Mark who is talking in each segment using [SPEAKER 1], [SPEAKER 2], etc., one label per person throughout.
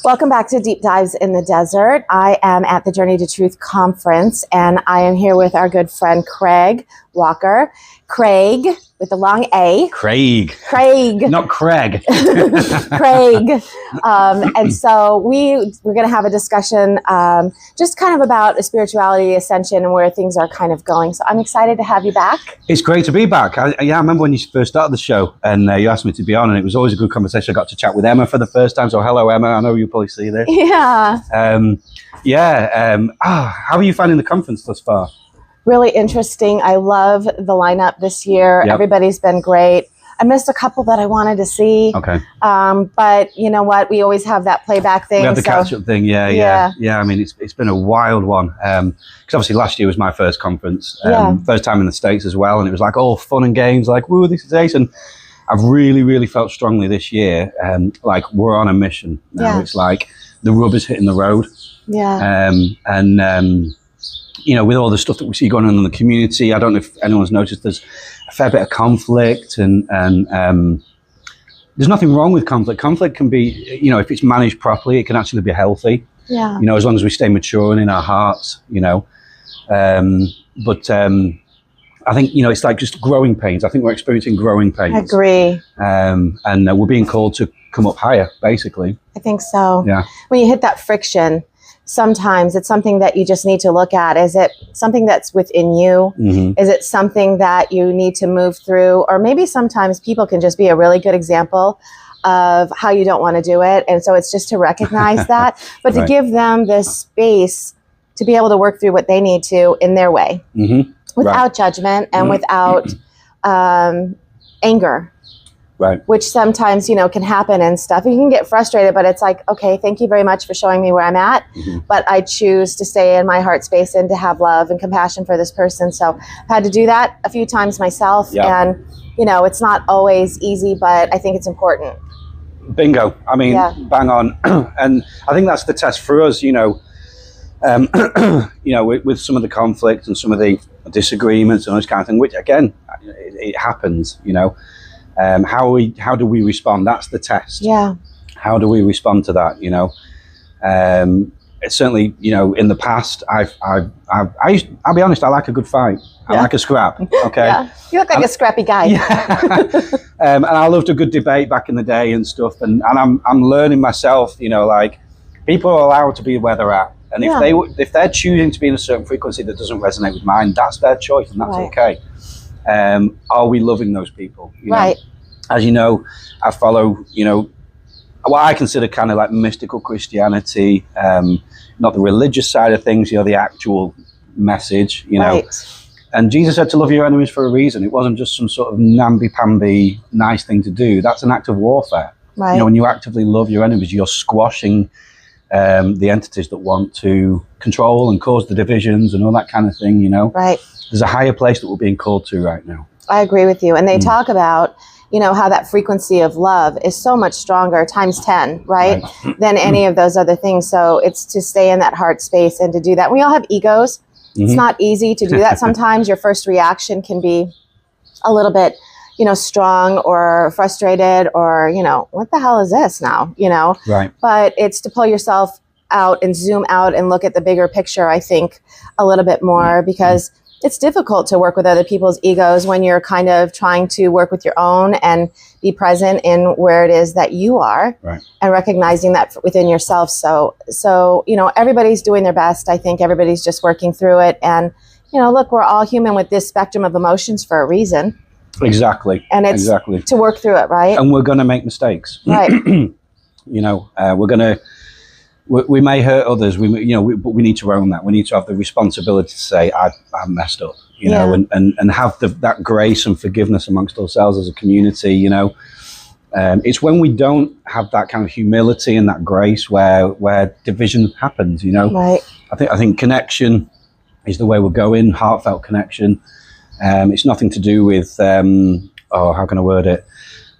[SPEAKER 1] Welcome back to Deep Dives in the Desert. I am at the Journey to Truth conference, and I am here with our good friend Craig Walker. Craig with the long A.
[SPEAKER 2] Craig. Not Craig.
[SPEAKER 1] Craig. And so we're going to have a discussion just kind of about spirituality, ascension, and where things are kind of going. So I'm excited to have you back.
[SPEAKER 2] It's great to be back. I remember when you first started the show and you asked me to be on, and it was always a good conversation. I got to chat with Emma for the first time. So hello, Emma. I know you'll probably see this.
[SPEAKER 1] Yeah.
[SPEAKER 2] How are you finding the conference thus far?
[SPEAKER 1] Really interesting. I love the lineup this year. Yep. Everybody's been great. I missed a couple that I wanted to see.
[SPEAKER 2] Okay.
[SPEAKER 1] But you know what? We always have that playback thing.
[SPEAKER 2] We have the catch-up thing. Yeah. I mean, it's been a wild one. Because obviously last year was my first conference. First time in the States as well. And it was like all fun and games, like, woo, this is ace. And I've really, really felt strongly this year, like we're on a mission now. Yeah. It's like the rubber's hitting the road.
[SPEAKER 1] Yeah.
[SPEAKER 2] You know, with all the stuff that we see going on in the community, I don't know if anyone's noticed, there's a fair bit of conflict, and there's nothing wrong with conflict. Conflict can be, you know, if it's managed properly, it can actually be healthy.
[SPEAKER 1] Yeah.
[SPEAKER 2] You know, as long as we stay mature and in our hearts, you know. I think, you know, it's like just growing pains. I think we're experiencing growing pains.
[SPEAKER 1] I agree.
[SPEAKER 2] And we're being called to come up higher, basically.
[SPEAKER 1] I think so.
[SPEAKER 2] Yeah.
[SPEAKER 1] When you hit that friction, sometimes it's something that you just need to look at. Is it something that's within you? Mm-hmm. Is it something that you need to move through? Or maybe sometimes people can just be a really good example of how you don't want to do it. And so it's just to recognize that, but to give them the space to be able to work through what they need to in their way, without judgment and without anger.
[SPEAKER 2] Right.
[SPEAKER 1] Which sometimes, you know, can happen and stuff. You can get frustrated, but it's like, okay, thank you very much for showing me where I'm at. Mm-hmm. But I choose to stay in my heart space and to have love and compassion for this person. So I've had to do that a few times myself. Yeah. And, you know, it's not always easy, but I think it's important.
[SPEAKER 2] Bingo. I mean, bang on. And I think that's the test for us, you know, with some of the conflict and some of the disagreements and all this kind of thing, which again, it happens, you know. How do we respond? That's the test.
[SPEAKER 1] Yeah. How
[SPEAKER 2] do we respond to that? You know, it's certainly, you know, in the past, I'll be honest, I like a good fight. I like a scrap. Okay.
[SPEAKER 1] Yeah. You look like a scrappy guy.
[SPEAKER 2] Yeah. And I loved a good debate back in the day and stuff. And I'm learning myself, you know, like people are allowed to be where they're at. And if they're choosing to be in a certain frequency that doesn't resonate with mine, that's their choice and that's okay. Are we loving those people? You know? As you know, I follow, you know, what I consider kind of like mystical Christianity, not the religious side of things, you know, the actual message, you know. And Jesus said to love your enemies for a reason. It wasn't just some sort of namby-pamby nice thing to do. That's an act of warfare. Right. You know, when you actively love your enemies, you're squashing the entities that want to control and cause the divisions and all that kind of thing, you know.
[SPEAKER 1] Right.
[SPEAKER 2] There's a higher place that we're being called to right now.
[SPEAKER 1] I agree with you. And they talk about, you know, how that frequency of love is so much stronger, times 10, right? Than any of those other things. So it's to stay in that heart space and to do that. We all have egos. It's not easy to do that. Sometimes your first reaction can be a little bit, you know, strong or frustrated or, you know, what the hell is this now, you know?
[SPEAKER 2] Right.
[SPEAKER 1] But it's to pull yourself out and zoom out and look at the bigger picture, I think, a little bit more, because it's difficult to work with other people's egos when you're kind of trying to work with your own and be present in where it is that you are, and recognizing that within yourself. So, you know, everybody's doing their best. I think everybody's just working through it. And, you know, look, we're all human with this spectrum of emotions for a reason.
[SPEAKER 2] Exactly.
[SPEAKER 1] And it's to work through it, right?
[SPEAKER 2] And we're going to make mistakes.
[SPEAKER 1] Right.
[SPEAKER 2] You know, we may hurt others, but we need to own that. We need to have the responsibility to say, I've messed up, you know, and have that grace and forgiveness amongst ourselves as a community, you know. It's when we don't have that kind of humility and that grace where division happens, you know.
[SPEAKER 1] Right.
[SPEAKER 2] I think connection is the way we're going, heartfelt connection. It's nothing to do with, how can I word it?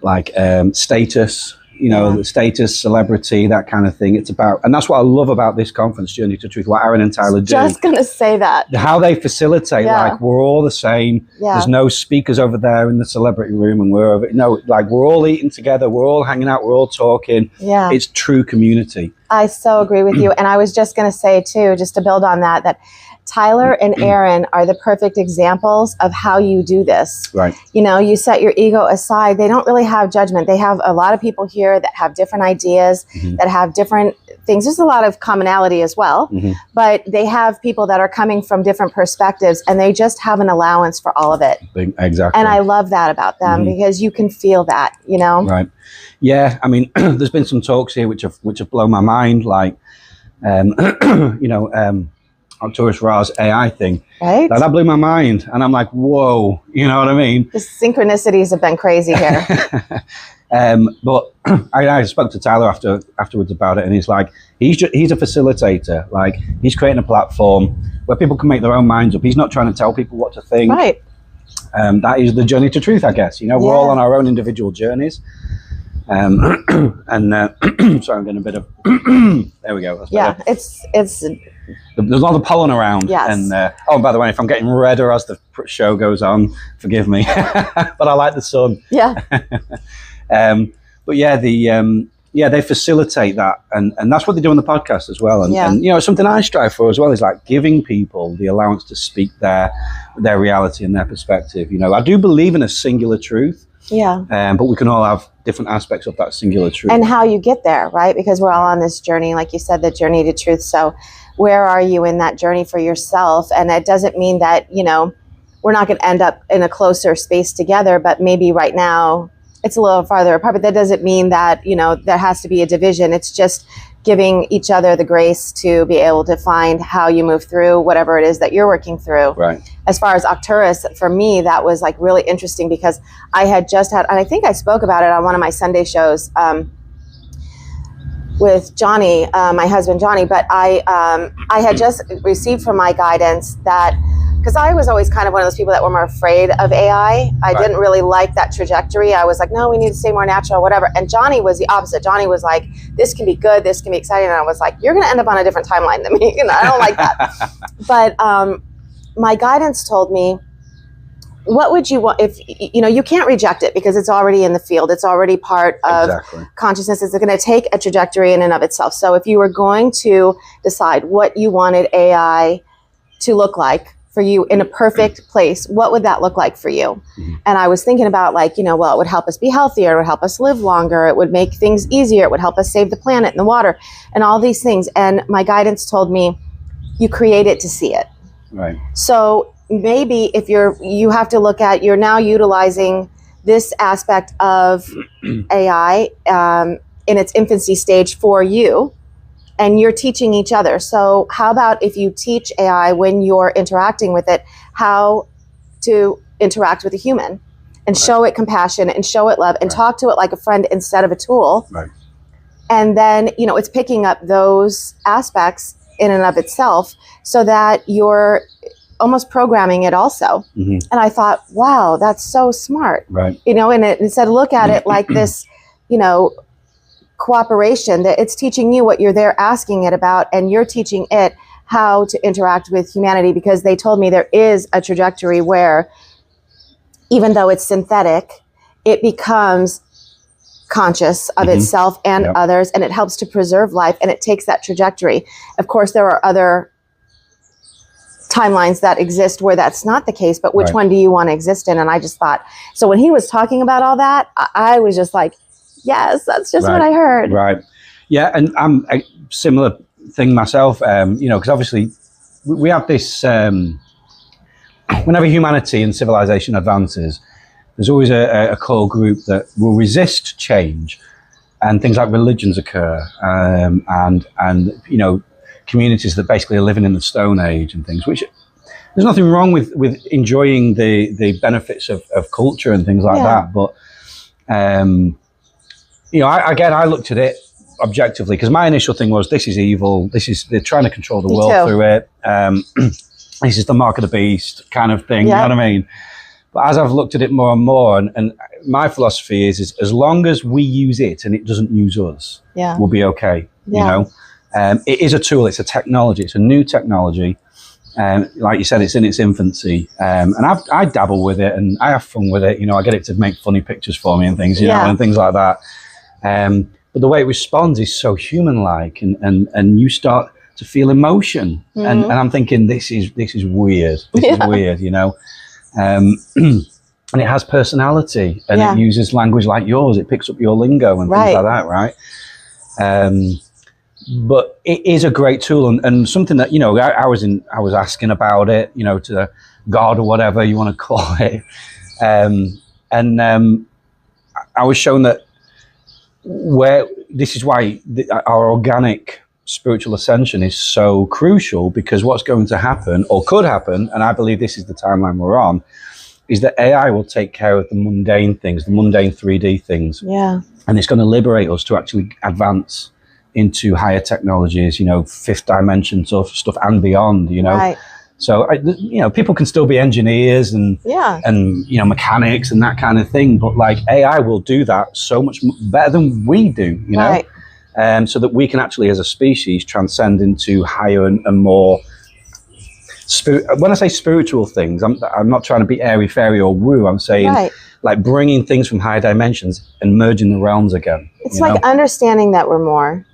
[SPEAKER 2] Like status. You know, the status, celebrity, that kind of thing. It's about, and that's what I love about this conference, Journey to Truth, what Aaron and Tyler do.
[SPEAKER 1] Just going to say that.
[SPEAKER 2] How they facilitate, like, we're all the same. Yeah. There's no speakers over there in the celebrity room and we're over, no, like, we're all eating together, we're all hanging out, we're all talking. Yeah. It's true community.
[SPEAKER 1] I so agree with you. And I was just going to say too, just to build on that, that Tyler and Aaron are the perfect examples of how you do this.
[SPEAKER 2] Right.
[SPEAKER 1] You know, you set your ego aside. They don't really have judgment. They have a lot of people here that have different ideas, that have different things. There's a lot of commonality as well, but they have people that are coming from different perspectives, and they just have an allowance for all of it.
[SPEAKER 2] Exactly.
[SPEAKER 1] And I love that about them because you can feel that, you know?
[SPEAKER 2] Right. Yeah. I mean, there's been some talks here which have blown my mind, like, you know, Arcturus Ra's AI thing.
[SPEAKER 1] Right.
[SPEAKER 2] That blew my mind. And I'm like, whoa, you know what I mean?
[SPEAKER 1] The synchronicities have been crazy here.
[SPEAKER 2] But I spoke to Tyler afterwards about it, and he's like, he's a facilitator. Like, he's creating a platform where people can make their own minds up. He's not trying to tell people what to think.
[SPEAKER 1] Right.
[SPEAKER 2] That is the journey to truth, I guess. You know, we're all on our own individual journeys. And sorry, I'm getting a bit of there we go. That's better.
[SPEAKER 1] It's
[SPEAKER 2] there's a lot of pollen around.
[SPEAKER 1] Yes.
[SPEAKER 2] And oh, by the way, if I'm getting redder as the show goes on, forgive me. But I like the sun.
[SPEAKER 1] Yeah.
[SPEAKER 2] But yeah, they facilitate that, and that's what they do on the podcast as well. And you know, something I strive for as well is like giving people the allowance to speak their reality and their perspective. You know, I do believe in a singular truth.
[SPEAKER 1] Yeah.
[SPEAKER 2] But we can all have different aspects of that singular truth.
[SPEAKER 1] And how you get there, right? Because we're all on this journey, like you said, the journey to truth. So where are you in that journey for yourself? And it doesn't mean that, you know, we're not going to end up in a closer space together, but maybe right now it's a little farther apart. But that doesn't mean that, you know, there has to be a division. It's just giving each other the grace to be able to find how you move through whatever it is that you're working through.
[SPEAKER 2] Right.
[SPEAKER 1] As far as Arcturus, for me, that was like really interesting because I had just had, and I think I spoke about it on one of my Sunday shows with Johnny, my husband Johnny, but I had just received from my guidance that, because I was always kind of one of those people that were more afraid of AI. I didn't really like that trajectory. I was like, no, we need to stay more natural, whatever. And Johnny was the opposite. Johnny was like, this can be good, this can be exciting. And I was like, you're going to end up on a different timeline than me. You know, I don't like that. But my guidance told me, what would you want if, you know, you can't reject it because it's already in the field. It's already part of consciousness. It's going to take a trajectory in and of itself. So if you were going to decide what you wanted AI to look like for you in a perfect place, what would that look like for you? And I was thinking about, like, you know, well, it would help us be healthier. It would help us live longer. It would make things easier. It would help us save the planet and the water and all these things. And my guidance told me, you create it to see it.
[SPEAKER 2] Right.
[SPEAKER 1] So maybe if you have to look at, you're now utilizing this aspect of AI in its infancy stage for you, and you're teaching each other. So how about if you teach AI, when you're interacting with it, how to interact with a human and show it compassion and show it love and talk to it like a friend instead of a tool.
[SPEAKER 2] Right.
[SPEAKER 1] And then, you know, it's picking up those aspects in and of itself so that you're almost programming it also. And I thought, wow, that's so smart.
[SPEAKER 2] Right.
[SPEAKER 1] You know, and instead look at it like this, you know, cooperation, that it's teaching you what you're there asking it about, and you're teaching it how to interact with humanity, because they told me there is a trajectory where even though it's synthetic, it becomes conscious of itself and others, and it helps to preserve life, and it takes that trajectory. Of course, there are other timelines that exist where that's not the case, but which one do you want to exist in? And I just thought, so when he was talking about all that, I was just like, yes, that's just what I heard.
[SPEAKER 2] Right. Yeah. And I'm a similar thing myself, you know, because obviously we have this, whenever humanity and civilization advances, there's always a core group that will resist change, and things like religions occur, and you know, communities that basically are living in the Stone Age and things, which there's nothing wrong with enjoying the benefits of culture and things like that. But, you know, I looked at it objectively, because my initial thing was, this is evil. They're trying to control the world through it. This is the mark of the beast kind of thing. You know what I mean? But as I've looked at it more and more, and my philosophy is as long as we use it and it doesn't use us, we'll be okay. You know, it is a tool. It's a technology. It's a new technology. Like you said, it's in its infancy, and I dabble with it and I have fun with it. You know, I get it to make funny pictures for me and things, you know, and things like that. but the way it responds is so human-like, and you start to feel emotion, and I'm thinking this is weird. This is weird, you know. And it has personality, and it uses language like yours. It picks up your lingo and things like that, right? But it is a great tool, and something that, you know, I was asking about it, you know, to God or whatever you want to call it, and I was shown that this is why our organic spiritual ascension is so crucial, because what's going to happen, or could happen, and I believe this is the timeline we're on, is that AI will take care of the mundane things, the mundane 3D things. Yeah. And it's going to liberate us to actually advance into higher technologies, you know, fifth dimension sort of stuff and beyond, you know. Right. So, you know, people can still be engineers and, you know, mechanics and that kind of thing. But like AI will do that so much better than we do, you know. Right. So that we can actually, as a species, transcend into higher and more when I say spiritual things, I'm not trying to be airy fairy or woo. I'm saying like bringing things from higher dimensions and merging the realms again.
[SPEAKER 1] It's like understanding that we're more,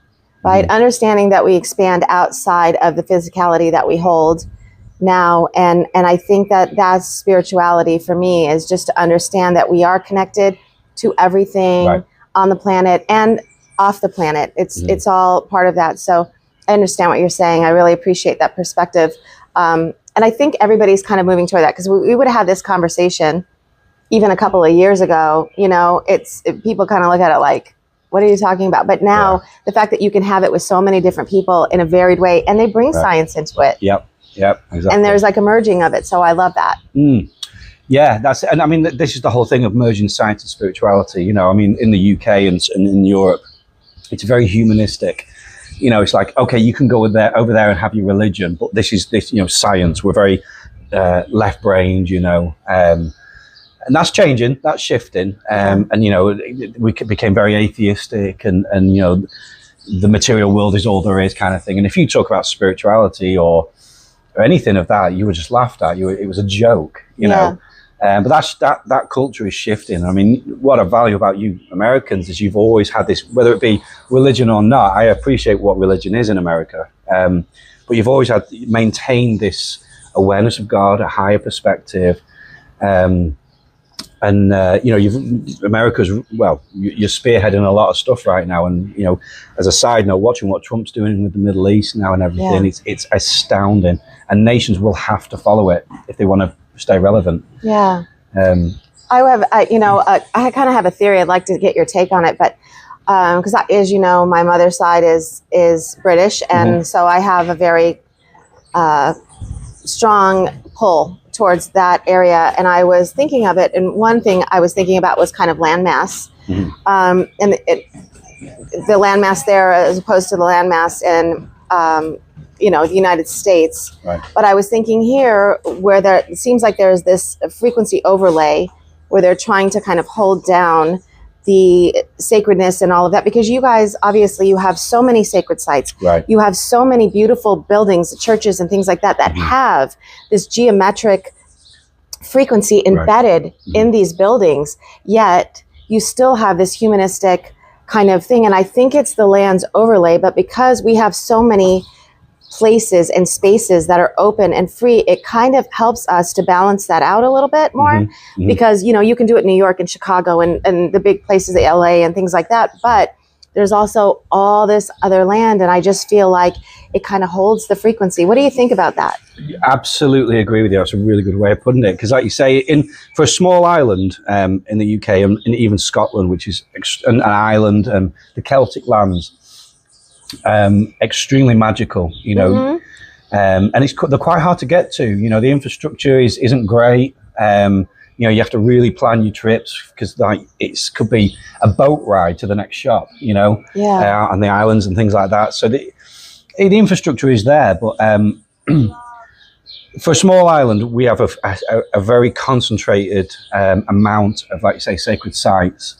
[SPEAKER 1] right? Understanding that we expand outside of the physicality that we hold now. And I think that that's spirituality for me, is just to understand that we are connected to everything on the planet and off the planet. It's all part of that. So I understand what you're saying. I really appreciate that perspective. And I think everybody's kind of moving toward that, because we would have had this conversation even a couple of years ago. You know, people kind of look at it like, what are you talking about? But now the fact that you can have it with so many different people in a varied way, and they bring science into it. Yep, exactly. And there's like a merging of it. So I love that.
[SPEAKER 2] Yeah, that's it. And I mean, this is the whole thing of merging science and spirituality. You know, I mean, in the UK and in Europe, it's very humanistic. You know, it's like, okay, you can go over there and have your religion, but this, you know, science. We're very left-brained, you know, and that's changing, that's shifting. And, you know, we became very atheistic and, you know, the material world is all there is kind of thing. And if you talk about spirituality or anything of that, you were just laughed at. It was a joke, you know. But that culture is shifting. I mean, what I value about you Americans is you've always had this, whether it be religion or not. I appreciate what religion is in America, but you've always maintained this awareness of God, a higher perspective, and you know, America's, well, you're spearheading a lot of stuff right now. And you know, as a side note, watching what Trump's doing with the Middle East now and everything, it's astounding, and nations will have to follow it if they want to stay relevant. I kind of have a theory. I'd like to get your take on it, but because that is, you know, my mother's side is British, and so I have a very strong pull towards that area. And I was thinking of it, and one thing I was thinking about was kind of landmass, and the landmass there as opposed to the landmass in you know, the United States. But I was thinking here, where it seems like there's this frequency overlay where they're trying to kind of hold down the sacredness and all of that, because you guys, obviously, you have so many sacred sites. You have so many beautiful buildings, churches and things like that have this geometric frequency embedded in these buildings, yet you still have this humanistic kind of thing. And I think it's the land's overlay, but because we have so many places and spaces that are open and free, it kind of helps us to balance that out a little bit more, because, you know, you can do it in New York and Chicago and the big places, LA and things like that, but there's also all this other land, and I just feel like it kind of holds the frequency. What do you think about that? Absolutely agree with you. That's a really good way of putting it, because like you say, for a small island in the UK and even Scotland, which is an island, the Celtic lands, extremely magical, you know, and they're quite hard to get to. You know, the infrastructure isn't great. You know, you have to really plan your trips, because like it could be a boat ride to the next shop, you know, on the islands and things like that. So the infrastructure is there, but for a small island, we have a very concentrated amount of, like you say, sacred sites.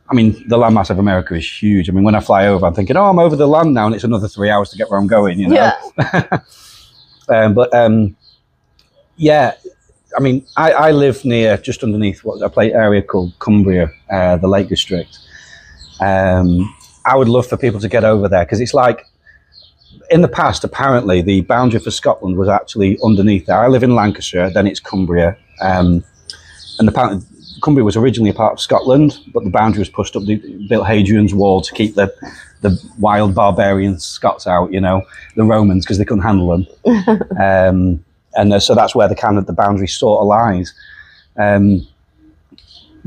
[SPEAKER 2] I mean, the landmass of America is huge. I mean, when I fly over, I'm thinking, oh, I'm over the land now, and it's another 3 hours to get where I'm going, you know? Yeah, I mean, I live near, just underneath a area called Cumbria, the Lake District. I would love for people to get over there, because it's like, in the past, apparently, the boundary for Scotland was actually underneath there. I live in Lancashire, then it's Cumbria. And apparently, Cumbria was originally a part of Scotland, but the boundary was pushed up. They built Hadrian's Wall to keep the wild barbarian Scots out, you know, the Romans, because they couldn't handle them. So that's where the boundary sort of lies.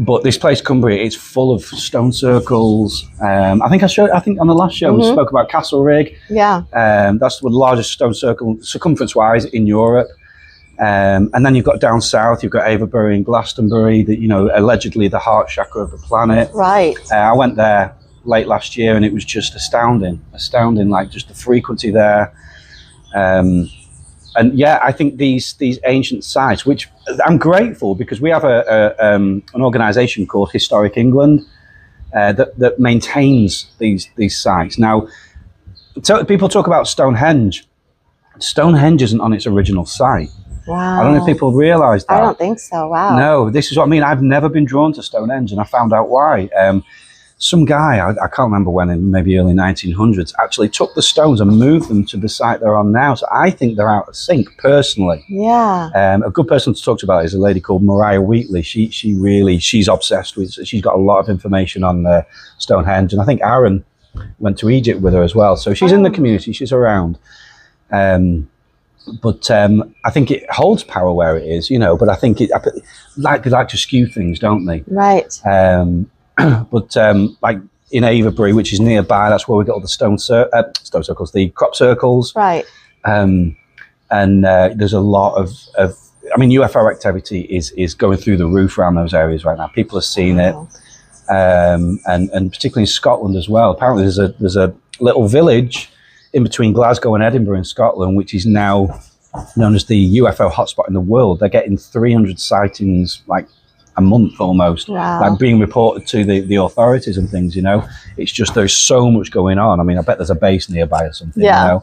[SPEAKER 2] But this place, Cumbria, it's full of stone circles. I think on the last show we spoke about Castlereagh.
[SPEAKER 1] Yeah.
[SPEAKER 2] That's the largest stone circle circumference-wise in Europe. And then you've got down south, you've got Avebury and Glastonbury, that, you know, allegedly the heart chakra of the planet.
[SPEAKER 1] Right.
[SPEAKER 2] I went there late last year, and it was just astounding, like just the frequency there. And yeah, I think these ancient sites, which I'm grateful, because we have an organisation called Historic England that maintains these sites. Now, people talk about Stonehenge. Stonehenge isn't on its original site.
[SPEAKER 1] Wow.
[SPEAKER 2] I don't know if people realise that.
[SPEAKER 1] I don't think so. Wow.
[SPEAKER 2] No, this is what I mean. I've never been drawn to Stonehenge, and I found out why. Some guy, I can't remember when, in maybe early 1900s, actually took the stones and moved them to the site they're on now. So I think they're out of sync, personally.
[SPEAKER 1] Yeah.
[SPEAKER 2] A good person to talk about is a lady called Mariah Wheatley. She's obsessed with. She's got a lot of information on Stonehenge, and I think Aaron went to Egypt with her as well. So she's in the community. She's around. But I think it holds power where it is, you know. But I think they like to skew things, don't they?
[SPEAKER 1] Right.
[SPEAKER 2] But like in Avebury, which is nearby, that's where we got all the stone circles, the crop circles.
[SPEAKER 1] Right.
[SPEAKER 2] And there's a lot of UFO activity is going through the roof around those areas right now. People are seeing it, and particularly in Scotland as well. Apparently, there's a little village in between Glasgow and Edinburgh in Scotland, which is now known as the UFO hotspot in the world. They're getting 300 sightings, like, a month almost.
[SPEAKER 1] Wow.
[SPEAKER 2] Like being reported to the authorities and things, you know. It's just, there's so much going on. I mean, I bet there's a base nearby or something, you know,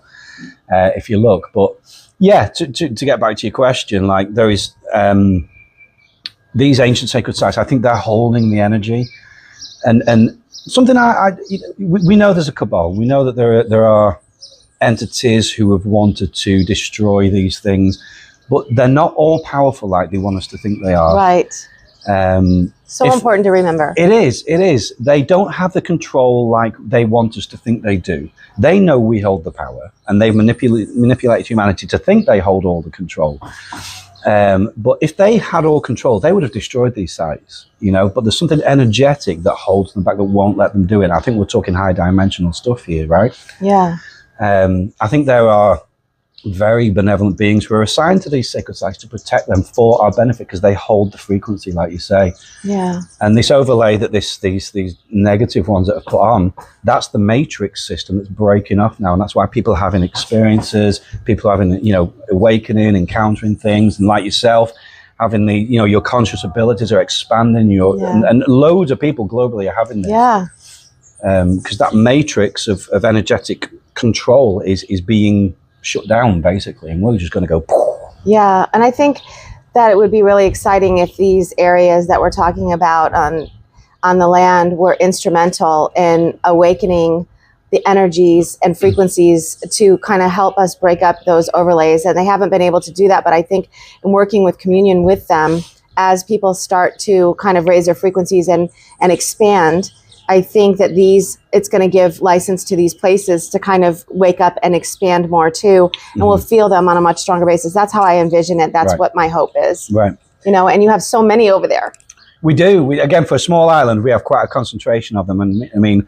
[SPEAKER 2] if you look. But yeah, to get back to your question, like, there is these ancient sacred sites, I think they're holding the energy. And something we know there's a cabal. We know that there are entities who have wanted to destroy these things, but they're not all powerful like they want us to think they are.
[SPEAKER 1] Right. So important to remember. It
[SPEAKER 2] is. They don't have the control like they want us to think they do. They know we hold the power, and they've manipulated humanity to think they hold all the control. But if they had all control, they would have destroyed these sites, you know. But there's something energetic that holds them back, that won't let them do it. I think we're talking high dimensional stuff here, right?
[SPEAKER 1] Yeah.
[SPEAKER 2] I think there are very benevolent beings who are assigned to these sacred sites to protect them for our benefit, because they hold the frequency, like you say.
[SPEAKER 1] Yeah.
[SPEAKER 2] And this overlay that these negative ones that are put on, that's the matrix system that's breaking off now, and that's why people are having experiences, people are having, you know, awakening, encountering things, and like yourself, having the, you know, your conscious abilities are expanding. And loads of people globally are having this.
[SPEAKER 1] Yeah.
[SPEAKER 2] Because that matrix of energetic control is being shut down, basically, and we're just going to go.
[SPEAKER 1] Yeah, and I think that it would be really exciting if these areas that we're talking about on the land were instrumental in awakening the energies and frequencies to kind of help us break up those overlays. And they haven't been able to do that, but I think in working with communion with them, as people start to kind of raise their frequencies and expand, I think that it's going to give license to these places to kind of wake up and expand more too, and we'll feel them on a much stronger basis. That's how I envision it. That's what my hope is. Right. You know, and you have so many over there.
[SPEAKER 2] We do. Again, for a small island, we have quite a concentration of them. And I mean,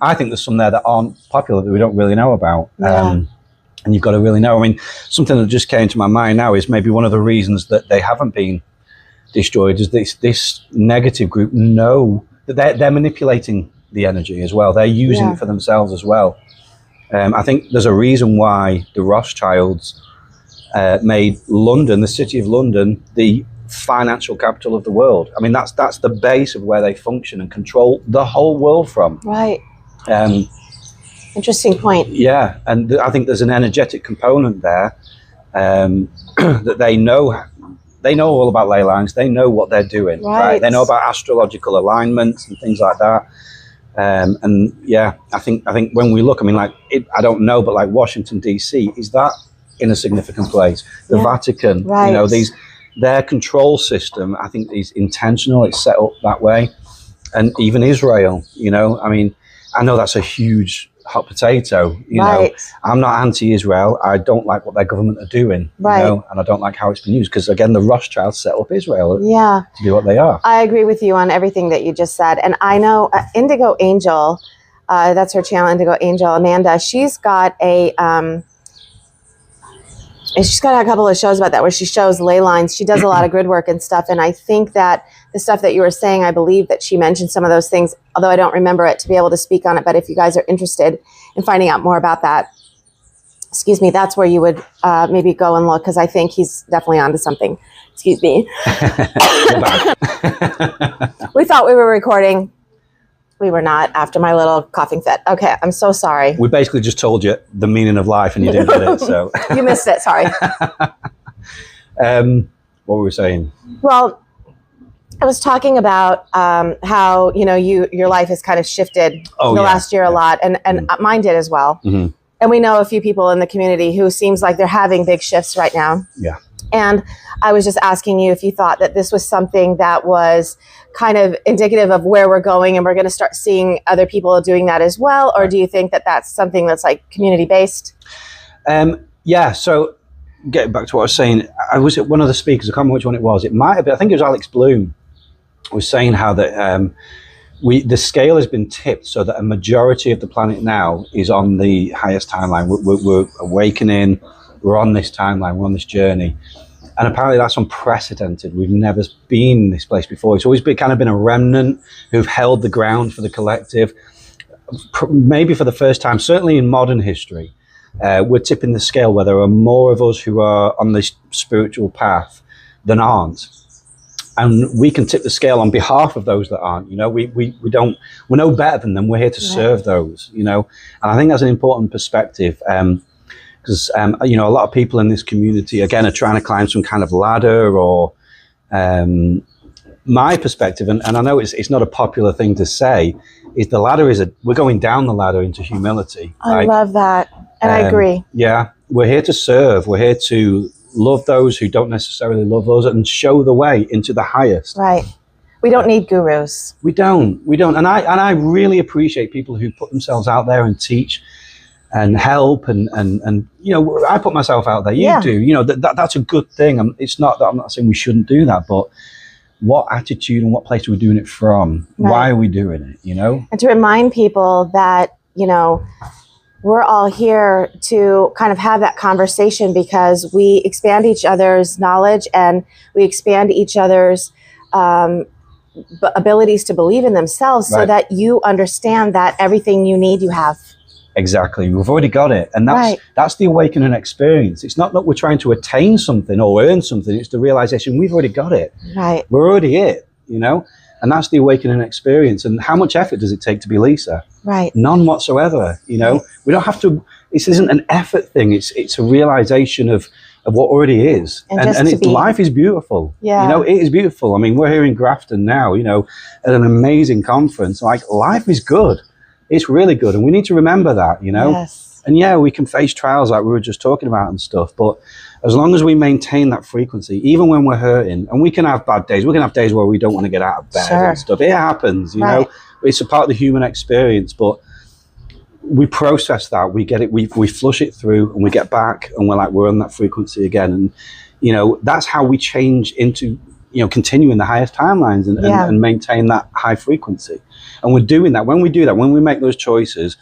[SPEAKER 2] I think there's some there that aren't popular that we don't really know about.
[SPEAKER 1] Yeah.
[SPEAKER 2] And you've got to really know. I mean, something that just came to my mind now is maybe one of the reasons that they haven't been destroyed is this negative group know that they're manipulating the energy as well. They're using it for themselves as well. I think there's a reason why the Rothschilds made London, the city of London, the financial capital of the world. I mean, that's the base of where they function and control the whole world from.
[SPEAKER 1] Right. Interesting point.
[SPEAKER 2] Yeah, and I think there's an energetic component there that they know. They know all about ley lines. They know what they're doing. Right. They know about astrological alignments and things like that. And yeah, I think when we look, I mean, like, I don't know, but like Washington D.C., is that in a significant place? The Vatican,
[SPEAKER 1] right.
[SPEAKER 2] you know, their control system, I think, is intentional. It's set up that way. And even Israel, you know, I mean, I know that's a huge hot potato, you know. I'm not anti-Israel. I don't like what their government are doing, you know, and I don't like how it's been used, because again, the Rothschilds set up Israel to be what they are.
[SPEAKER 1] I agree with you on everything that you just said. And I know Indigo Angel, that's her channel, Indigo Angel, Amanda, she's got a couple of shows about that where she shows ley lines. She does a lot of grid work and stuff. And I think that the stuff that you were saying, I believe that she mentioned some of those things, although I don't remember it to be able to speak on it. But if you guys are interested in finding out more about that, excuse me, that's where you would maybe go and look, because I think he's definitely onto something. Excuse me. We thought we were recording. We were not, after my little coughing fit. Okay, I'm so sorry.
[SPEAKER 2] We basically just told you the meaning of life and you didn't get it, so.
[SPEAKER 1] You missed it, sorry.
[SPEAKER 2] What were we saying?
[SPEAKER 1] Well, I was talking about how, you know, your life has kind of shifted the last year a lot, and mine did as well. Mm-hmm. And we know a few people in the community who seems like they're having big shifts right now.
[SPEAKER 2] Yeah.
[SPEAKER 1] And I was just asking you if you thought that this was something that was kind of indicative of where we're going, and we're going to start seeing other people doing that as well, or do you think that that's something that's like community based?
[SPEAKER 2] Yeah. So getting back to what I was saying, I was at one of the speakers. I can't remember which one it was. It might have been, I think it was Alex Bloom, was saying how that the scale has been tipped so that a majority of the planet now is on the highest timeline. We're awakening. We're on this timeline. We're on this journey. And apparently that's unprecedented. We've never been in this place before. It's always been a remnant who've held the ground for the collective. Maybe for the first time, certainly in modern history, we're tipping the scale where there are more of us who are on this spiritual path than aren't. And we can tip the scale on behalf of those that aren't. You know, we're no better than them. We're here to serve those, you know. And I think that's an important perspective. Because, you know, a lot of people in this community, again, are trying to climb some kind of ladder, or my perspective, and I know it's not a popular thing to say, is the ladder we're going down the ladder into humility.
[SPEAKER 1] I love that. And I agree.
[SPEAKER 2] Yeah. We're here to serve. We're here to love those who don't necessarily love us and show the way into the highest.
[SPEAKER 1] Right. We don't need gurus.
[SPEAKER 2] We don't. And I really appreciate people who put themselves out there and teach and help, and you know, I put myself out there. You do, you know, that's a good thing. It's not that I'm not saying we shouldn't do that, but what attitude and what place are we doing it from? Right. Why are we doing it? You know,
[SPEAKER 1] and to remind people that, you know, we're all here to kind of have that conversation, because we expand each other's knowledge and we expand each other's abilities to believe in themselves, so that you understand that everything you need, you have.
[SPEAKER 2] Exactly. We've already got it. And that's the awakening experience. It's not that we're trying to attain something or earn something. It's the realization we've already got it. Right. We're already it, you know, and that's the awakening experience. And how much effort does it take to be Lisa? Right. None whatsoever. You know, we don't have to, this isn't an effort thing. It's a realization of what already is. And life is beautiful. Yeah. You know, it is beautiful. I mean, we're here in Grafton now, you know, at an amazing conference. Like, life is good. It's really good, and we need to remember that, you know. Yes. And yeah, we can face trials like we were just talking about and stuff, but as long as we maintain that frequency, even when we're hurting, and we can have bad days, we can have days where we don't want to get out of bed and stuff. It happens, you know. It's a part of the human experience, but we process that, we get it, we flush it through, and we get back, and we're on that frequency again. And you know, that's how we change into, you know, continuing the highest timelines and maintain that high frequency. And we're doing that. When we do that, when we make those choices,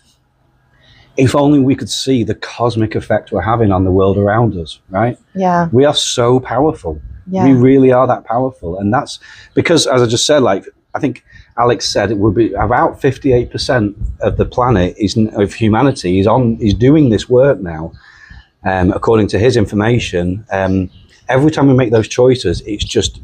[SPEAKER 2] if only we could see the cosmic effect we're having on the world around us, right? Yeah. We are so powerful. Yeah. We really are that powerful. And that's because, as I just said, like, I think Alex said, it would be about 58% of the planet of humanity is doing this work now, according to his information. every time we make those choices, it's just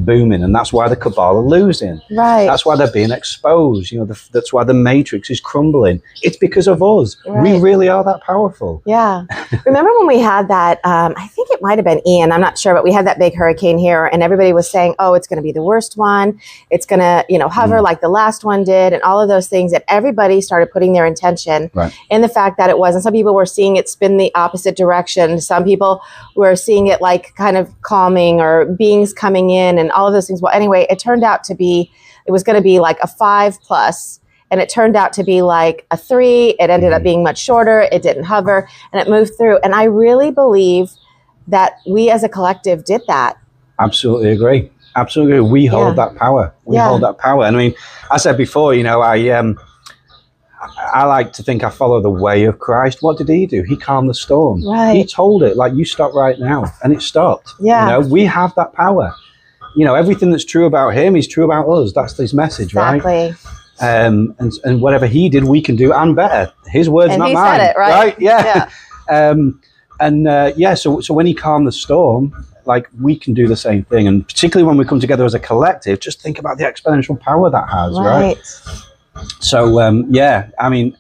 [SPEAKER 2] booming, and that's why the cabal are losing.
[SPEAKER 1] Right.
[SPEAKER 2] That's why they're being exposed. You know, that's why the matrix is crumbling. It's because of us.
[SPEAKER 1] Right.
[SPEAKER 2] We really are that powerful.
[SPEAKER 1] Yeah. Remember when we had that, I think it might have been Ian, I'm not sure, but we had that big hurricane here, and everybody was saying, oh, it's going to be the worst one. It's going to, you know, hover like the last one did, and all of those things, that everybody started putting their intention in the fact that it was. And some people were seeing it spin the opposite direction. Some people were seeing it like kind of calming, or beings coming in, and all of those things. Well, anyway, it turned out to be, it was going to be like a 5+, and it turned out to be like a 3. It ended up being much shorter. It didn't hover, and it moved through. And I really believe that we as a collective did that.
[SPEAKER 2] Absolutely agree. Absolutely. We hold that power. We hold that power. And I mean, I said before, you know, I like to think I follow the way of Christ. What did he do? He calmed the storm.
[SPEAKER 1] Right.
[SPEAKER 2] He told it, like, you stop right now, and it stopped.
[SPEAKER 1] Yeah.
[SPEAKER 2] You know, we have that power. You know, everything that's true about him is true about us. That's his message,
[SPEAKER 1] Exactly.
[SPEAKER 2] right? And whatever he did, we can do, and better. His words,
[SPEAKER 1] And
[SPEAKER 2] not
[SPEAKER 1] he
[SPEAKER 2] mine.
[SPEAKER 1] said it, right?
[SPEAKER 2] Yeah. So when he calmed the storm, like, we can do the same thing. And particularly when we come together as a collective, just think about the exponential power that has, right? So, I mean,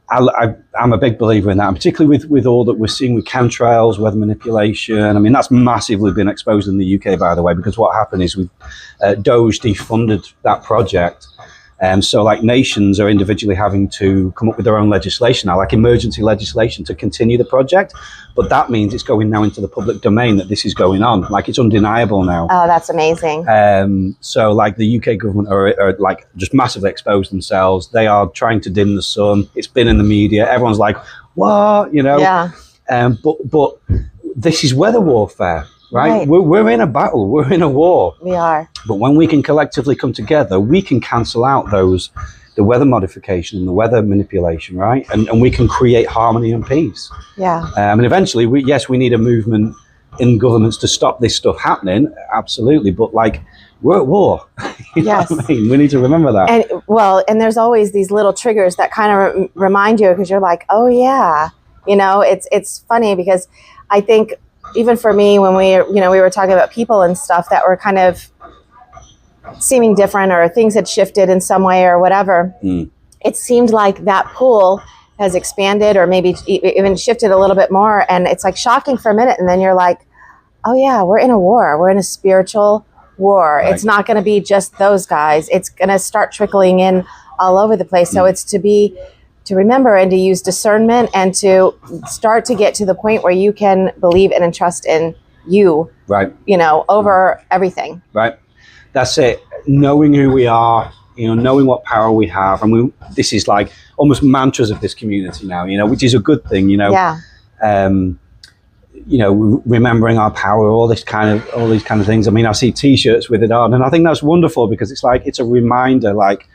[SPEAKER 2] I'm a big believer in that, and particularly with all that we're seeing with chemtrails, weather manipulation. I mean, that's massively been exposed in the UK, by the way, because what happened is Doge defunded that project. So like nations are individually having to come up with their own legislation now, like emergency legislation to continue the project. But that means it's going now into the public domain that this is going on. Like, it's undeniable now.
[SPEAKER 1] Oh, that's amazing.
[SPEAKER 2] So like the UK government are like just massively exposed themselves. They are trying to dim the sun. It's been in the media. Everyone's like, what? You know?
[SPEAKER 1] Yeah.
[SPEAKER 2] But this is weather warfare. Right? We're in a battle. We're in a war.
[SPEAKER 1] We are.
[SPEAKER 2] But when we can collectively come together, we can cancel out the weather modification and the weather manipulation, right? And we can create harmony and peace.
[SPEAKER 1] Yeah.
[SPEAKER 2] And eventually, we need a movement in governments to stop this stuff happening. Absolutely. But like, we're at war. You know what I mean? We need to remember that.
[SPEAKER 1] And there's always these little triggers that kind of remind you, because you're like, oh yeah, you know, it's funny, because I think, even for me, when we were talking about people and stuff that were kind of seeming different, or things had shifted in some way or whatever, it seemed like that pool has expanded, or maybe even shifted a little bit more. And it's like shocking for a minute. And then you're like, oh yeah, we're in a war. We're in a spiritual war. Right. It's not going to be just those guys. It's going to start trickling in all over the place. So it's to remember and to use discernment, and to start to get to the point where you can believe in and trust in you,
[SPEAKER 2] right?
[SPEAKER 1] You know, over everything.
[SPEAKER 2] Right. That's it. Knowing who we are, you know, knowing what power we have. And this is like almost mantras of this community now, you know, which is a good thing, you know.
[SPEAKER 1] Yeah.
[SPEAKER 2] You know, remembering our power, all these kind of things. I mean, I see T-shirts with it on, and I think that's wonderful, because it's like, it's a reminder, like,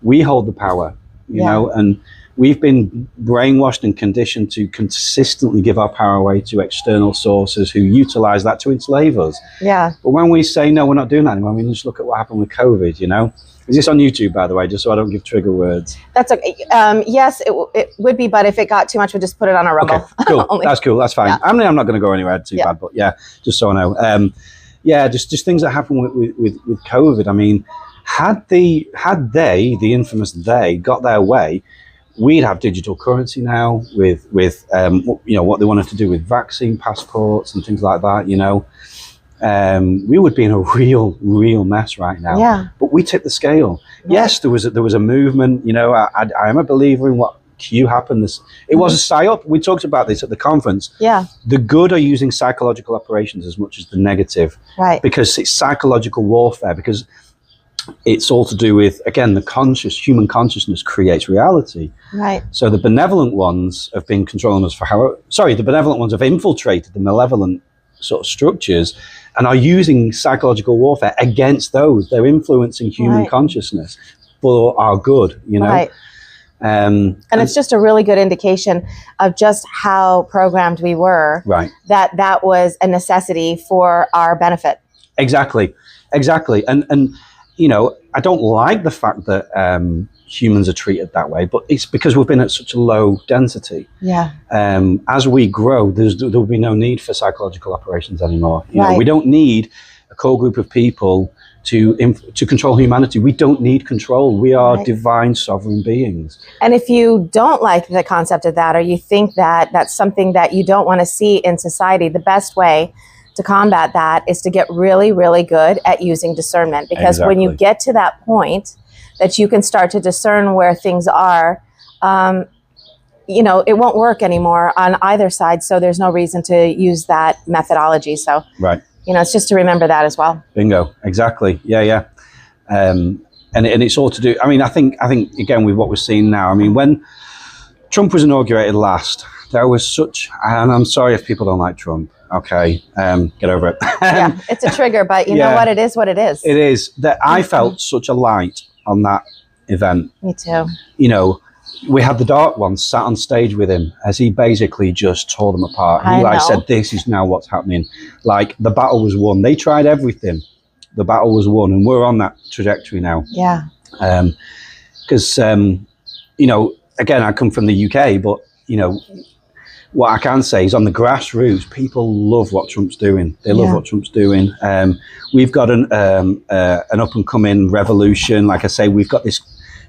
[SPEAKER 2] we hold the power, you know, and we've been brainwashed and conditioned to consistently give our power away to external sources who utilize that to enslave us. Yeah. But when we say, no, we're not doing that anymore, I mean, just look at what happened with COVID, you know? Is this on YouTube, by the way, just so I don't give trigger words? That's okay. Yes, it would be, but if it got too much, we'd just put it on a Rumble. Okay, cool. That's cool. That's fine. Yeah. I mean, I'm not going to go anywhere too bad, but yeah, just so I know. Just things that happened with COVID. I mean, had they, the infamous they, got their way, we'd have digital currency now with you know, what they wanted to do with vaccine passports and things like that, you know. We would be in a real mess right now. Yeah. But we tipped the scale. Yeah. Yes, there was a movement, you know. I am a believer in what Q happened. It was a psyop. We talked about this at the conference. Yeah. The good are using psychological operations as much as the negative. Right. Because it's psychological warfare, because it's all to do with, again, human consciousness creates reality. Right. So the benevolent ones have been controlling us the benevolent ones have infiltrated the malevolent sort of structures and are using psychological warfare against those. They're influencing human consciousness for our good, you know. Right. And it's just a really good indication of just how programmed we were. Right. That was a necessity for our benefit. Exactly. And you know, I don't like the fact that humans are treated that way, but it's because we've been at such a low density.
[SPEAKER 1] Yeah.
[SPEAKER 2] As we grow, there will be no need for psychological operations anymore. You know,
[SPEAKER 1] Right.
[SPEAKER 2] we don't need a core group of people to control humanity. We don't need control. We are
[SPEAKER 1] Right.
[SPEAKER 2] divine sovereign beings.
[SPEAKER 1] And if you don't like the concept of that, or you think that that's something that you don't want to see in society, the best way to combat that is to get really, really good at using discernment. Because when you
[SPEAKER 2] Exactly.
[SPEAKER 1] get to that point that you can start to discern where things are, you know, it won't work anymore on either side. So there's no reason to use that methodology. So,
[SPEAKER 2] Right.
[SPEAKER 1] you know, it's just to remember that as well.
[SPEAKER 2] Bingo. Exactly. Yeah. Yeah. And it's all to do. I mean, I think again with what we're seeing now. I mean, when Trump was inaugurated last, there was such, and I'm sorry if people don't like Trump. Okay, get over it.
[SPEAKER 1] Yeah, it's a trigger, but you know what? It is what it is.
[SPEAKER 2] It is that I felt such a light on that event.
[SPEAKER 1] Me too.
[SPEAKER 2] You know, we had the dark ones sat on stage with him as he basically just tore them apart. He
[SPEAKER 1] I know.
[SPEAKER 2] said, "This is now what's happening." Like the battle was won. They tried everything. The battle was won, and we're on that trajectory now.
[SPEAKER 1] Yeah.
[SPEAKER 2] Because you know, again, I come from the UK, but you know, what I can say is on the grassroots, people love what Trump's doing. They love what Trump's doing. We've got an up and coming revolution. Like I say, we've got this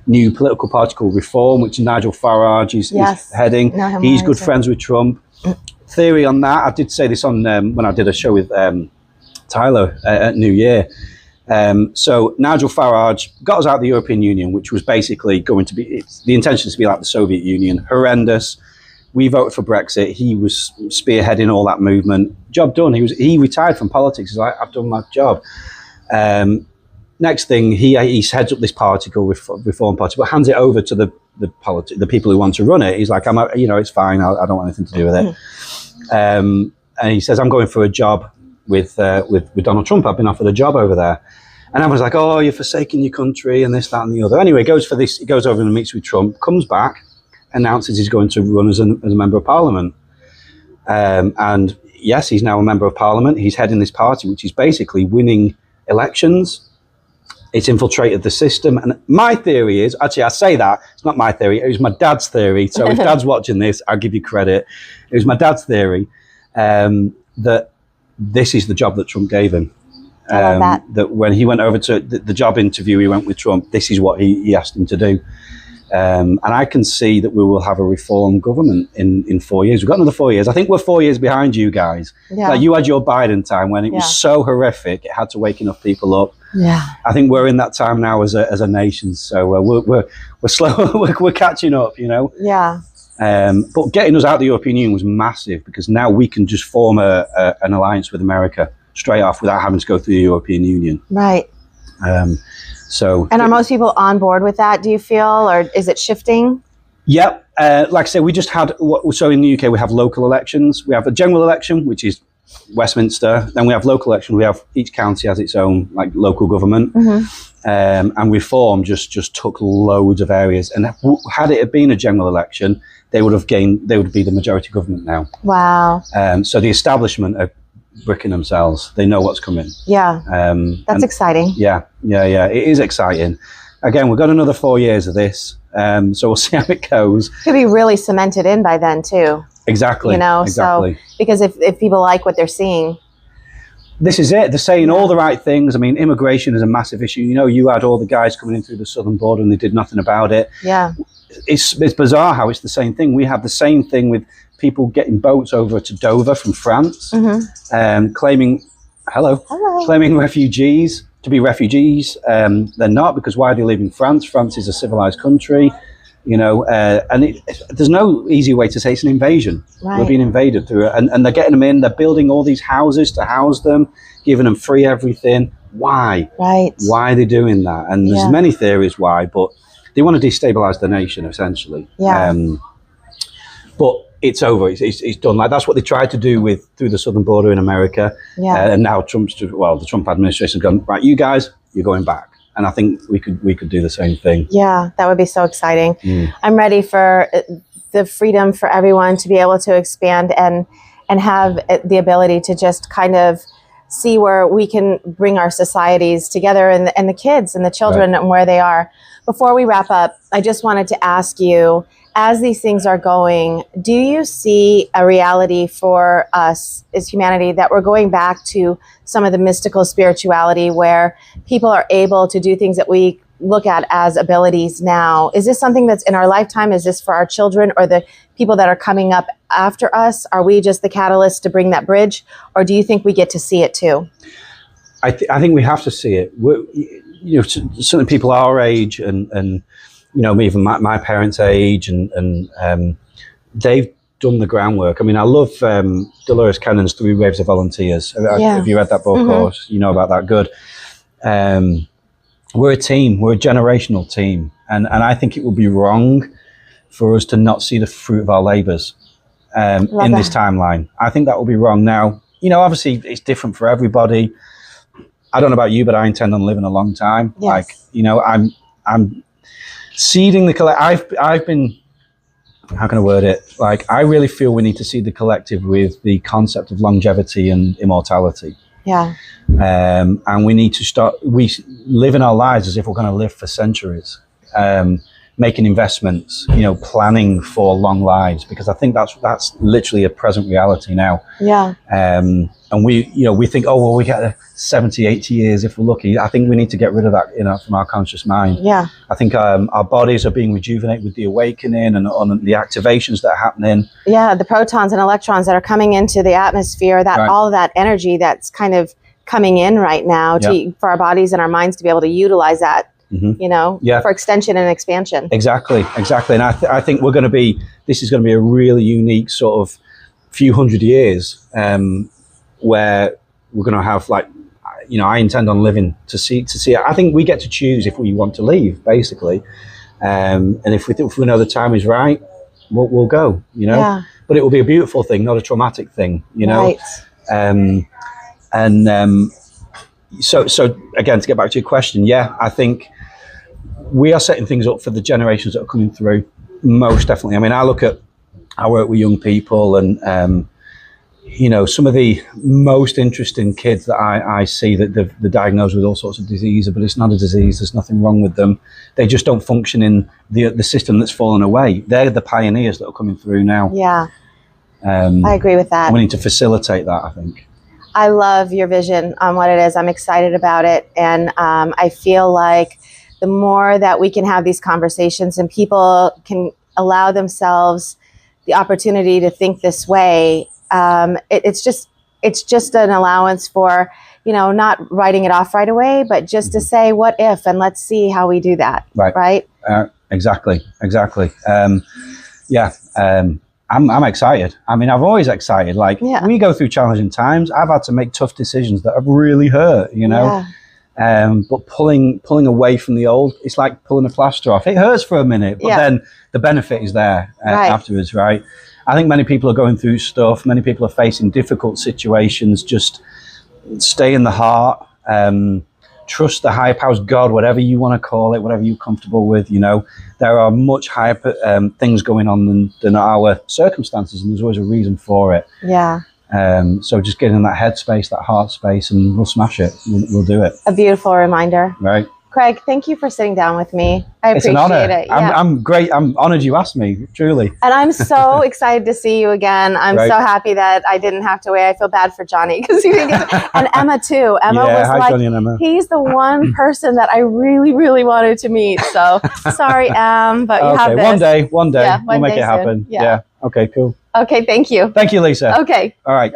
[SPEAKER 2] new political party called Reform, which Nigel Farage is heading. He's good friends with Trump. Theory on that, I did say this on when I did a show with Tyler at New Year. So Nigel Farage got us out of the European Union, which was basically going to be, the intention is to be like the Soviet Union, horrendous. We voted for Brexit. He was spearheading all that movement. Job done. He retired from politics. He's like, I've done my job. Next thing, he heads up this party called Reform Party, but hands it over to the people who want to run it. He's like, it's fine. I don't want anything to do with it. And he says, I'm going for a job with Donald Trump. I've been offered a job over there. And everyone's like, oh, you're forsaking your country and this, that, and the other. Anyway, he goes for this. He goes over and meets with Trump, comes back, announces he's going to run as a member of parliament. And yes, he's now a member of parliament. He's heading this party, which is basically winning elections. It's infiltrated the system. And my theory is, actually, I say that, it's not my theory, it was my dad's theory. So if Dad's watching this, I'll give you credit. It was my dad's theory that this is the job that Trump gave him.
[SPEAKER 1] I love
[SPEAKER 2] that when he went over to the job interview, he went with Trump, this is what he asked him to do. And I can see that we will have a reform government in 4 years. We've got another 4 years. I think we're 4 years behind you guys.
[SPEAKER 1] Yeah.
[SPEAKER 2] Like you had your Biden time when it was so horrific, it had to wake enough people up.
[SPEAKER 1] Yeah.
[SPEAKER 2] I think we're in that time now as a nation. So we're slow. we're catching up, you know.
[SPEAKER 1] Yeah.
[SPEAKER 2] But getting us out of the European Union was massive because now we can just form an alliance with America straight off without having to go through the European Union.
[SPEAKER 1] Right.
[SPEAKER 2] So.
[SPEAKER 1] And are most people on board with that, do you feel, or is it shifting?
[SPEAKER 2] Yep. Like I said, we just had, so in the UK, we have local elections. We have a general election, which is Westminster. Then we have local election. We have, each county has its own like local government. Mm-hmm. And Reform just took loads of areas. And had it been a general election, they would be the majority government now.
[SPEAKER 1] Wow.
[SPEAKER 2] So the establishment are bricking themselves. They know what's coming.
[SPEAKER 1] Yeah. That's exciting.
[SPEAKER 2] Yeah. It is exciting. Again, we've got another 4 years of this. So we'll see how it goes.
[SPEAKER 1] Could be really cemented in by then too.
[SPEAKER 2] Exactly.
[SPEAKER 1] You know,
[SPEAKER 2] exactly.
[SPEAKER 1] So because if people like what they're seeing.
[SPEAKER 2] This is it. They're saying all the right things. I mean, immigration is a massive issue. You know, you had all the guys coming in through the southern border and they did nothing about it.
[SPEAKER 1] Yeah.
[SPEAKER 2] It's bizarre how it's the same thing. We have the same thing with people getting boats over to Dover from France, claiming refugees to be refugees. They're not, because why are they leaving France? France is a civilized country, you know, and there's no easy way to say it's an invasion.
[SPEAKER 1] Right.
[SPEAKER 2] We're being invaded through it, and they're getting them in. They're building all these houses to house them, giving them free everything. Why?
[SPEAKER 1] Right.
[SPEAKER 2] Why are they doing that? And there's many theories why, but they want to destabilize the nation essentially.
[SPEAKER 1] Yeah.
[SPEAKER 2] But it's over. It's done. Like that's what they tried to do through the southern border in America. Yeah. And now the Trump administration has gone, right, you guys, you're going back. And I think we could do the same thing.
[SPEAKER 1] Yeah, that would be so exciting. I'm ready for the freedom for everyone to be able to expand and have the ability to just kind of see where we can bring our societies together, and the kids and the children and where they are. Before we wrap up, I just wanted to ask you, as these things are going, do you see a reality for us as humanity that we're going back to some of the mystical spirituality where people are able to do things that we look at as abilities now? Is this something that's in our lifetime? Is this for our children or the people that are coming up after us? Are we just the catalyst to bring that bridge, or do you think we get to see it too?
[SPEAKER 2] I think we have to see it. Certainly people our age and even my parents' age, and they've done the groundwork. I mean, I love Dolores Cannon's 3 Waves of Volunteers. Have you read that book, or you know about that? Good. We're a team. We're a generational team, and I think it would be wrong for us to not see the fruit of our labours in this timeline. I think that will be wrong. Now, obviously it's different for everybody. I don't know about you, but I intend on living a long time. Yes. I'm seeding the collective. I've been, how can I word it? I really feel we need to seed the collective with the concept of longevity and immortality. Yeah. And we need to living our lives as if we're going to live for centuries. Making investments, planning for long lives, because I think that's literally a present reality now. Yeah. And we think, oh, well, we get 70, 80 years if we're lucky. I think we need to get rid of that, from our conscious mind. Yeah. I think our bodies are being rejuvenated with the awakening and on the activations that are happening. Yeah, the protons and electrons that are coming into the atmosphere, all of that energy that's kind of coming in right now for our bodies and our minds to be able to utilize that. For extension and expansion. Exactly. And I think this is going to be a really unique sort of few hundred years where we're going to have I intend on living to see it. I think we get to choose if we want to leave, basically. And if we know the time is right, we'll go, but it will be a beautiful thing, not a traumatic thing, Right. So again, to get back to your question, I think we are setting things up for the generations that are coming through, most definitely. I mean, I work with young people, and some of the most interesting kids that I see that they're diagnosed with all sorts of diseases, but it's not a disease. There's nothing wrong with them. They just don't function in the system that's fallen away. They're the pioneers that are coming through now. Yeah, I agree with that. We need to facilitate that, I think. I love your vision on what it is. I'm excited about it. And I feel like the more that we can have these conversations and people can allow themselves the opportunity to think this way, it's just an allowance for, not writing it off right away, but just to say, what if, and let's see how we do that. Right. Exactly. I'm excited. I mean, I'm always excited. We go through challenging times. I've had to make tough decisions that have really hurt, but pulling away from the old, it's like pulling a plaster off. It hurts for a minute, but then the benefit is there afterwards, right? I think many people are going through stuff. Many people are facing difficult situations. Just stay in the heart. Trust the higher powers, God, whatever you want to call it, whatever you're comfortable with. There are much higher things going on than our circumstances, and there's always a reason for it. Yeah. So just get in that headspace, that heart space, and we'll smash it. We'll do it. A beautiful reminder. Right. Craig, thank you for sitting down with me. I appreciate it. Yeah. I'm great. I'm honored you asked me, truly. And I'm so excited to see you again. I'm so happy that I didn't have to wait. I feel bad for Johnny because he didn't get, and Emma too. Emma was hi, Johnny and Emma. He's the one person that I really, really wanted to meet. So sorry, Em, but you have this. One day, we'll make it happen. Yeah. Okay, cool. Okay, thank you. Thank you, Lisa. Okay. All right.